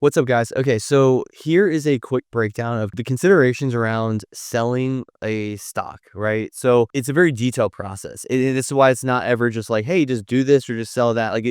What's up, guys? Okay, so here is a quick breakdown of the considerations around selling a stock, right? So it's a very detailed process. This is why it's not ever just like, hey, just do this or just sell that. Like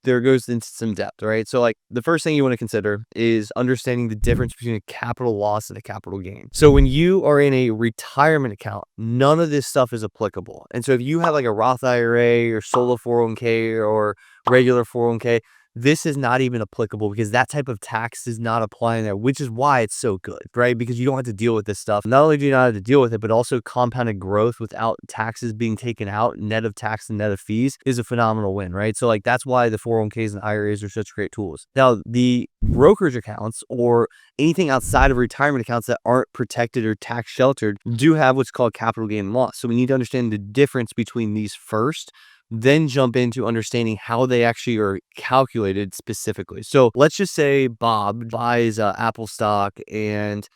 there goes into some depth, right? So like the first thing you want to consider is understanding the difference between a capital loss and a capital gain. So when you are in a retirement account, none of this stuff is applicable. And so if you have like a Roth IRA or solo 401k or regular 401k, this is not even applicable because that type of tax does not apply in there, which is why it's so good, right? Because you don't have to deal with this stuff. Not only do you not have to deal with it, but also compounded growth without taxes being taken out, net of tax and net of fees, is a phenomenal win, right? So like that's why the 401ks and IRAs are such great tools. Now, the brokerage accounts or anything outside of retirement accounts that aren't protected or tax sheltered do have what's called capital gain and loss. So we need to understand the difference between these first, then jump into understanding how they actually are calculated specifically. So let's just say Bob buys Apple stock and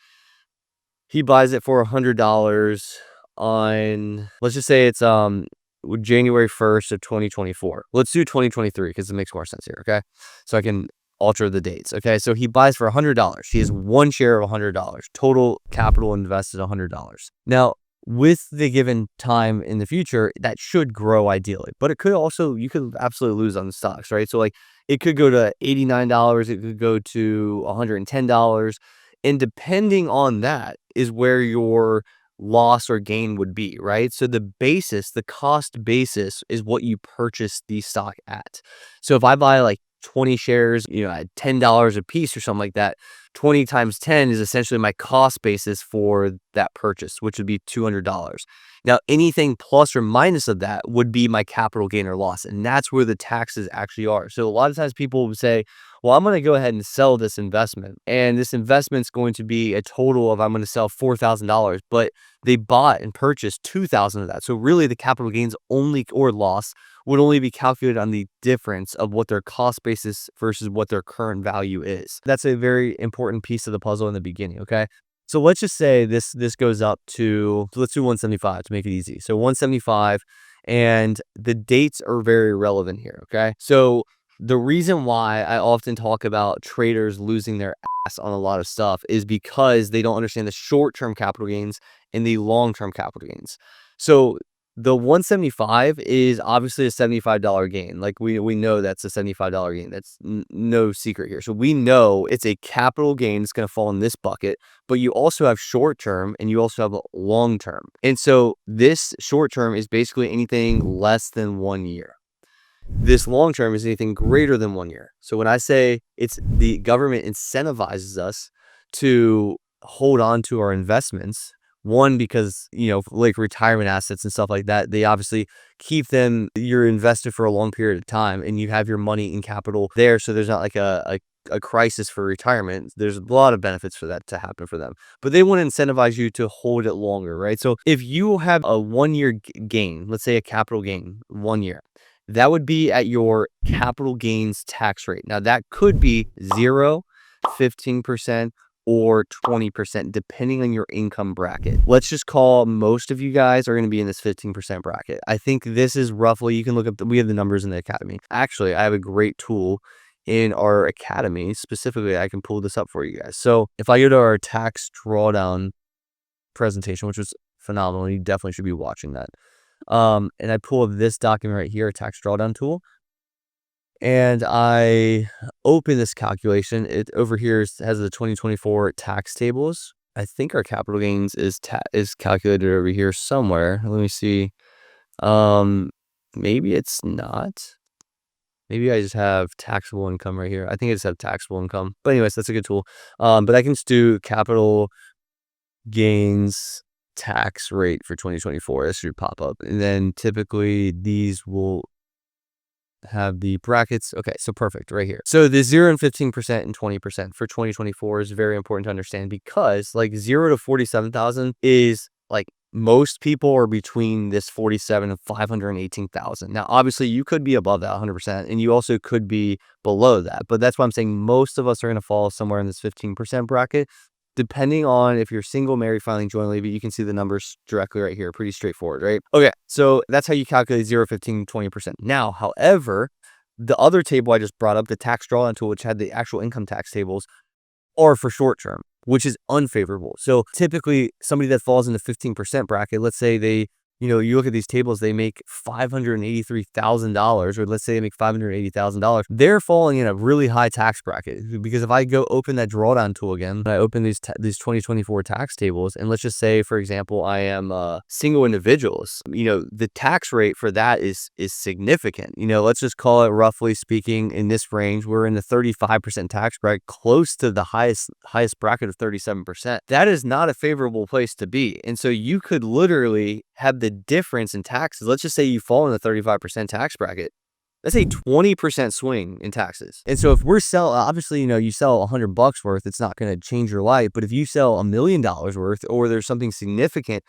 he buys it for $100 on, let's just say it's January 1st of 2024. Let's do 2023 because it makes more sense here, okay? So I can alter the dates, okay? So he buys for $100. He has one share of $100. Total capital invested $100. Now, with the given time in the future, that should grow ideally, but it could also, you could absolutely lose on the stocks, right? So like it could go to $89, it could go to $110, and depending on that is where your loss or gain would be, right? So the basis, the cost basis is what you purchase the stock at. So if I buy like 20 shares, at $10 a piece or something like that, 20 times 10 is essentially my cost basis for that purchase, which would be $200. Now, anything plus or minus of that would be my capital gain or loss. And that's where the taxes actually are. So a lot of times people would say, well, I'm going to go ahead and sell this investment. And this investment's going to be a total of, I'm going to sell $4,000, but they bought and purchased $2,000 of that. So really the capital gains only or loss would only be calculated on the difference of what their cost basis versus what their current value is. That's a very important piece of the puzzle in the beginning, okay? So let's just say this goes up to, so let's do 175 to make it easy. So 175, and the dates are very relevant here, okay? So the reason why I often talk about traders losing their ass on a lot of stuff is because they don't understand the short-term capital gains and the long-term capital gains. So the 175 is obviously a $75 gain. Like we know that's a $75 gain. That's no secret here. So we know it's a capital gain. It's going to fall in this bucket, but you also have short term and you also have long term. And so this short term is basically anything less than 1 year. This long term is anything greater than 1 year. So when I say it's the government incentivizes us to hold on to our investments, one, because, like retirement assets and stuff like that, they obviously keep them, you're invested for a long period of time and you have your money in capital there. So there's not like a crisis for retirement. There's a lot of benefits for that to happen for them, but they want to incentivize you to hold it longer, right? So if you have a 1 year gain, let's say a capital gain 1 year, that would be at your capital gains tax rate. Now that could be 0, 15%, or 20%, depending on your income bracket. Let's just call most of you guys are going to be in this 15% bracket. I think this is roughly, you can look up, we have the numbers in the academy. Actually, I have a great tool in our academy. Specifically, I can pull this up for you guys. So if I go to our tax drawdown presentation, which was phenomenal, you definitely should be watching that. And I pull up this document right here, a tax drawdown tool. And I open this calculation. It over here has the 2024 tax tables. I think our capital gains is calculated over here somewhere. Let me see. Maybe it's not. Maybe I just have taxable income right here. I think I just have taxable income. But anyways, that's a good tool. But I can just do capital gains tax rate for 2024. This should pop up. And then typically these will have the brackets. Okay, so perfect right here. So the 0 and 15% and 20% for 2024 is very important to understand because like 0 to 47,000 is like most people are between this 47 and 518,000. Now, obviously you could be above that 100% and you also could be below that, but that's why I'm saying most of us are going to fall somewhere in this 15% bracket. Depending on if you're single, married, filing jointly, but you can see the numbers directly right here. Pretty straightforward, right? Okay, so that's how you calculate 0, 15, 20%. Now, however, The other table I just brought up, the tax drawdown tool, which had the actual income tax tables, are for short term, which is unfavorable. So typically somebody that falls in the 15% bracket, let's say they, you look at these tables, they make $583,000, or let's say they make $580,000. They're falling in a really high tax bracket, because if I go open that drawdown tool again, and I open these 2024 tax tables, and let's just say, for example, I am single individuals, the tax rate for that is significant. Let's just call it, roughly speaking, in this range, we're in the 35% tax bracket, close to the highest bracket of 37%. That is not a favorable place to be. And so you could literally have the difference in taxes. Let's just say you fall in the 35% tax bracket. That's a 20% swing in taxes. And so if we're obviously, you sell $100 worth, it's not going to change your life. But if you sell $1 million worth, or there's something significant,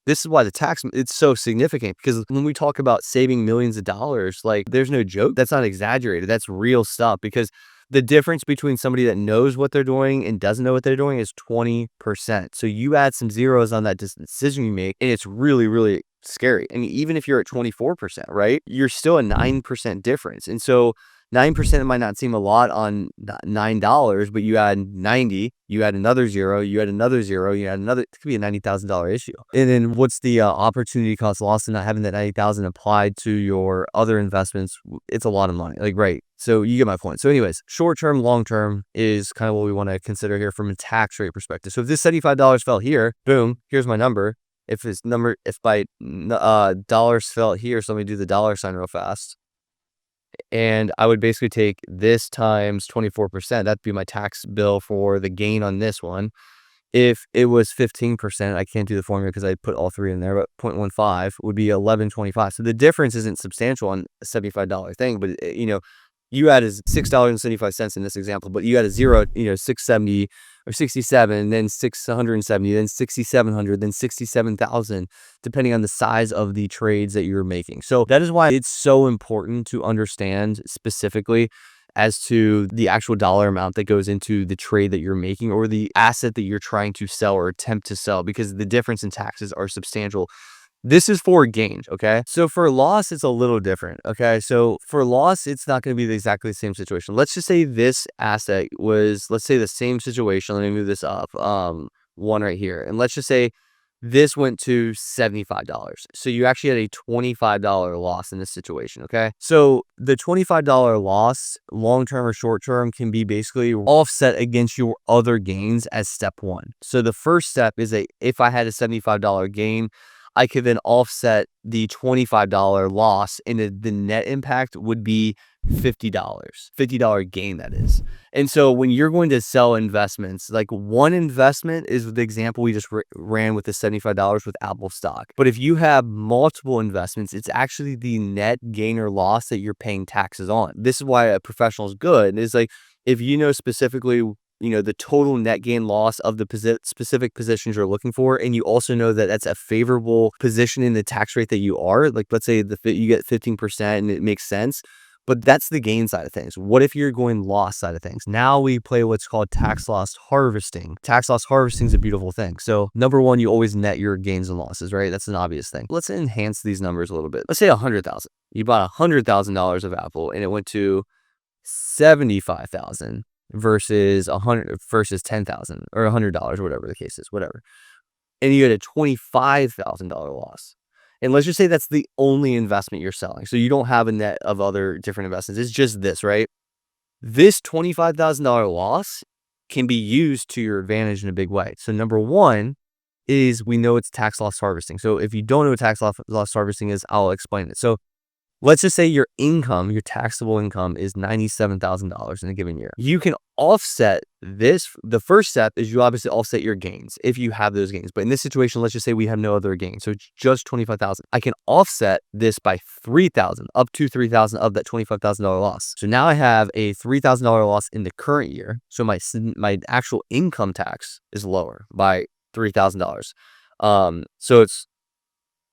this is why the tax, it's so significant, because when we talk about saving millions of dollars, like, there's no joke. That's not exaggerated. That's real stuff, because the difference between somebody that knows what they're doing and doesn't know what they're doing is 20%. So you add some zeros on that decision you make, and it's really, really scary. I mean, even if you're at 24%, right, you're still a 9% difference. And so 9% might not seem a lot on $9, but you add 90, you add another zero, you add another zero, you add another, it could be a $90,000 issue. And then what's the opportunity cost loss in not having that 90,000 applied to your other investments? It's a lot of money, like, right. So you get my point. So anyways, short term, long term is kind of what we want to consider here from a tax rate perspective. So if this $75 fell here, boom, here's my number. If my dollars fell here, so let me do the dollar sign real fast. And I would basically take this times 24%. That'd be my tax bill for the gain on this one. If it was 15%, I can't do the formula because I put all three in there, but 0.15 would be $11.25. So the difference isn't substantial on a $75 thing, but you add is $6.75 in this example, but you add a zero, 670 or 67, then 670, then 6,700, then 67,000, depending on the size of the trades that you're making. So that is why it's so important to understand specifically as to the actual dollar amount that goes into the trade that you're making, or the asset that you're trying to sell or attempt to sell, because the difference in taxes are substantial. This is for gain, okay? So for loss, it's a little different, okay? So for loss, it's not going to be exactly the same situation. Let's just say this asset was, let's say, the same situation. Let me move this up, one right here. And let's just say this went to $75. So you actually had a $25 loss in this situation, okay? So the $25 loss, long-term or short-term, can be basically offset against your other gains as step one. So the first step is if I had a $75 gain, I could then offset the $25 loss, and the net impact would be $50 gain, that is. And so when you're going to sell investments, like, one investment is the example we just ran with the $75 with Apple stock. But if you have multiple investments, it's actually the net gain or loss that you're paying taxes on. This is why a professional is good. Is like, if you know specifically, the total net gain loss of the specific positions you're looking for, and you also know that that's a favorable position in the tax rate that you are, like, let's say you get 15% and it makes sense, but that's the gain side of things. What if you're going loss side of things? Now we play what's called tax loss harvesting. Tax loss harvesting is a beautiful thing. So number one, you always net your gains and losses, right? That's an obvious thing. Let's enhance these numbers a little bit. Let's say 100,000. You bought $100,000 of Apple, and it went to 75,000. Versus 10,000 or $100, or whatever the case is, whatever. And you had a $25,000 loss. And let's just say that's the only investment you're selling. So you don't have a net of other different investments. It's just this, right? This $25,000 loss can be used to your advantage in a big way. So number one is, we know it's tax loss harvesting. So if you don't know what tax loss harvesting is, I'll explain it. So let's just say your income, your taxable income, is $97,000 in a given year. You can offset this. The first step is you obviously offset your gains if you have those gains. But in this situation, let's just say we have no other gains. So it's just $25,000. I can offset this by $3,000, up to $3,000 of that $25,000 loss. So now I have a $3,000 loss in the current year. So my actual income tax is lower by $3,000. So it's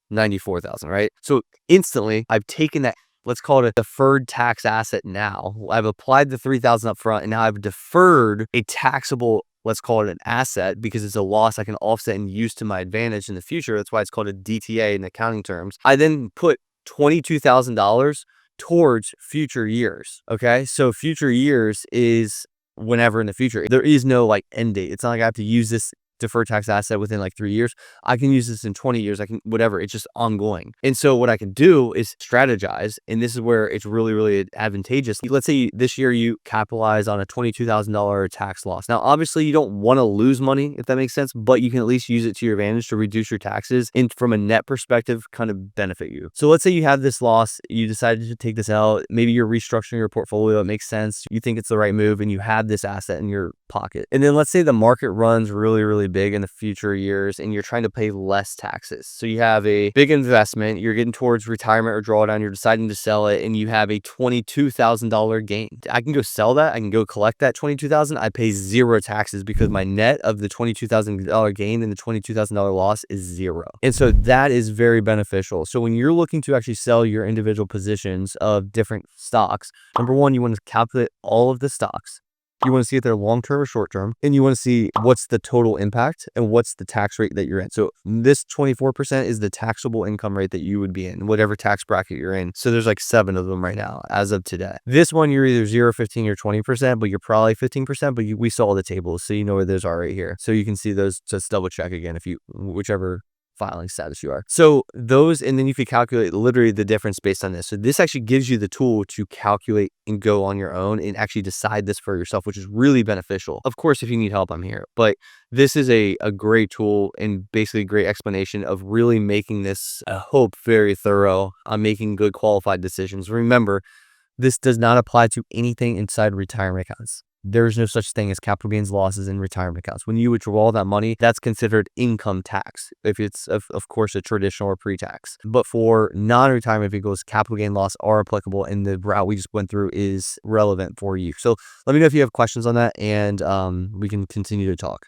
94,000, right? So instantly I've taken that, let's call it a deferred tax asset. Now I've applied the 3,000 up front, and now I've deferred a taxable, let's call it an asset, because it's a loss I can offset and use to my advantage in the future. That's why it's called a DTA in accounting terms. I then put $22,000 towards future years. Okay. So future years is whenever in the future. There is no like end date. It's not like I have to use this deferred tax asset within like 3 years. I can use this in 20 years. I can, whatever. It's just ongoing. And so what I can do is strategize. And this is where it's really, really advantageous. Let's say this year you capitalize on a $22,000 tax loss. Now, obviously you don't want to lose money, if that makes sense, but you can at least use it to your advantage to reduce your taxes and from a net perspective, kind of benefit you. So let's say you have this loss, you decided to take this out. Maybe you're restructuring your portfolio. It makes sense. You think it's the right move and you have this asset in your pocket. And then let's say the market runs really, really big in the future years and you're trying to pay less taxes. So you have a big investment, you're getting towards retirement or drawdown, you're deciding to sell it, and you have a $22,000 gain. I can go sell that. I can go collect that $22,000. I pay zero taxes because my net of the $22,000 gain and the $22,000 loss is zero. And so that is very beneficial. So when you're looking to actually sell your individual positions of different stocks, number one, you want to calculate all of the stocks. You want to see if they're long-term or short-term, and you want to see what's the total impact and what's the tax rate that you're in. So this 24% is the taxable income rate that you would be in, whatever tax bracket you're in. So there's like 7 of them right now as of today. This one, you're either 0, 15, or 20%, but you're probably 15%, but we saw the tables, so you know where those are right here. So you can see those, just double check again if you, whichever filing status you are. So those, and then you can calculate literally the difference based on this. So this actually gives you the tool to calculate and go on your own and actually decide this for yourself, which is really beneficial. Of course, if you need help, I'm here. But this is a great tool and basically a great explanation of really making this, I hope, very thorough on making good qualified decisions. Remember, this does not apply to anything inside retirement accounts. There's no such thing as capital gains losses in retirement accounts. When you withdraw that money, that's considered income tax, if it's, of course, a traditional or pre-tax. But for non-retirement vehicles, capital gain loss are applicable, and the route we just went through is relevant for you. So let me know if you have questions on that, and we can continue to talk.